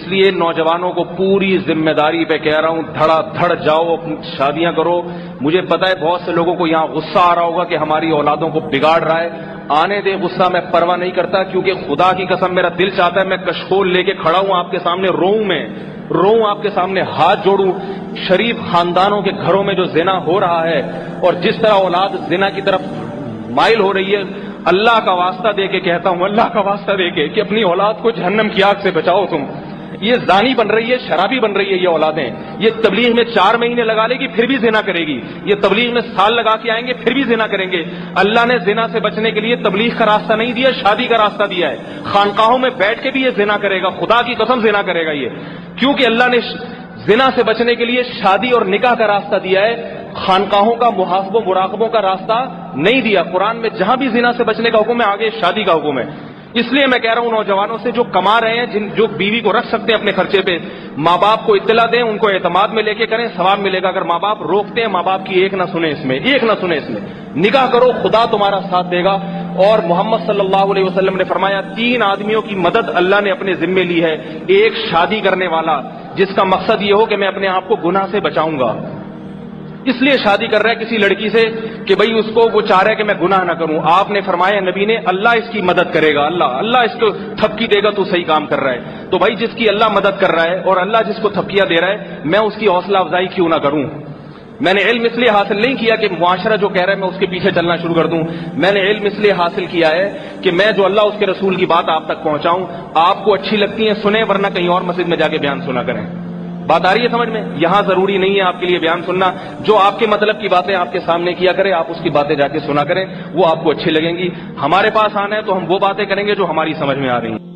لیے نوجوانوں کو پوری ذمہ داری پہ کہہ رہا ہوں، دھڑا دھڑ جاؤ، اپنی شادیاں کرو۔ مجھے پتا ہے بہت سے لوگوں کو یہاں غصہ آ رہا ہوگا کہ ہماری اولادوں کو بگاڑ رہا ہے، آنے دے غصہ، میں پرواہ نہیں کرتا، کیونکہ خدا کی قسم میرا دل چاہتا ہے میں کشکول لے کے کھڑا ہوں آپ کے سامنے، روؤں آپ کے سامنے، ہاتھ جوڑوں۔ شریف خاندانوں کے گھروں میں جو زنا ہو رہا ہے اور جس طرح اولاد زنا کی طرف مائل ہو رہی ہے، اللہ کا واسطہ دے کے کہتا ہوں، اللہ کا واسطہ دے کے کہ اپنی اولاد کو جہنم کی آگ سے بچاؤ تم۔ یہ زانی بن رہی ہے، شرابی بن رہی ہے یہ اولادیں، یہ تبلیغ میں 4 مہینے لگا لے گی پھر بھی زنا کرے گی، یہ تبلیغ میں سال لگا کے آئیں گے پھر بھی زنا کریں گے۔ اللہ نے زنا سے بچنے کے لیے تبلیغ کا راستہ نہیں دیا، شادی کا راستہ دیا ہے۔ خانقاہوں میں بیٹھ کے بھی یہ زنا کرے گا، خدا کی قسم زنا کرے گا یہ، کیونکہ اللہ نے زنا سے بچنے کے لیے شادی اور نکاح کا راستہ دیا ہے، خانقاہوں کا محاسبوں مراقبوں کا راستہ نہیں دیا۔ قرآن میں جہاں بھی زنا سے بچنے کا حکم ہے آگے شادی کا حکم ہے۔ اس لیے میں کہہ رہا ہوں نوجوانوں سے جو کما رہے ہیں، جو بیوی کو رکھ سکتے ہیں اپنے خرچے پہ، ماں باپ کو اطلاع دیں، ان کو اعتماد میں لے کے کریں، ثواب ملے گا۔ اگر ماں باپ روکتے ہیں، ماں باپ کی ایک نہ سنیں اس میں، نکاح کرو، خدا تمہارا ساتھ دے گا۔ اور محمد صلی اللہ علیہ وسلم نے فرمایا 3 آدمیوں کی مدد اللہ نے اپنے ذمے لی ہے۔ ایک شادی کرنے والا جس کا مقصد یہ ہو کہ میں اپنے آپ کو گناہ سے بچاؤں گا، اس لیے شادی کر رہا ہے کسی لڑکی سے کہ بھئی اس کو وہ چاہ رہا ہے کہ میں گناہ نہ کروں۔ آپ نے فرمایا، نبی نے، اللہ اس کی مدد کرے گا، اللہ اس کو تھپکی دے گا، تو صحیح کام کر رہا ہے۔ تو بھائی جس کی اللہ مدد کر رہا ہے اور اللہ جس کو تھپکیاں دے رہا ہے، میں اس کی حوصلہ افزائی کیوں نہ کروں؟ میں نے علم اس لیے حاصل نہیں کیا کہ معاشرہ جو کہہ رہا ہے میں اس کے پیچھے چلنا شروع کر دوں، میں نے علم اس لیے حاصل کیا ہے کہ میں جو اللہ اس کے رسول کی بات آپ تک پہنچاؤں، آپ کو اچھی لگتی ہیں سنیں، ورنہ کہیں اور مسجد میں جا کے بیان سنا کریں۔ بات آ رہی ہے سمجھ میں؟ یہاں ضروری نہیں ہے آپ کے لیے بیان سننا، جو آپ کے مطلب کی باتیں آپ کے سامنے کیا کرے، آپ اس کی باتیں جا کے سنا کریں، وہ آپ کو اچھی لگیں گی۔ ہمارے پاس آنا ہے تو ہم وہ باتیں کریں گے جو ہماری سمجھ میں آ رہی ہیں۔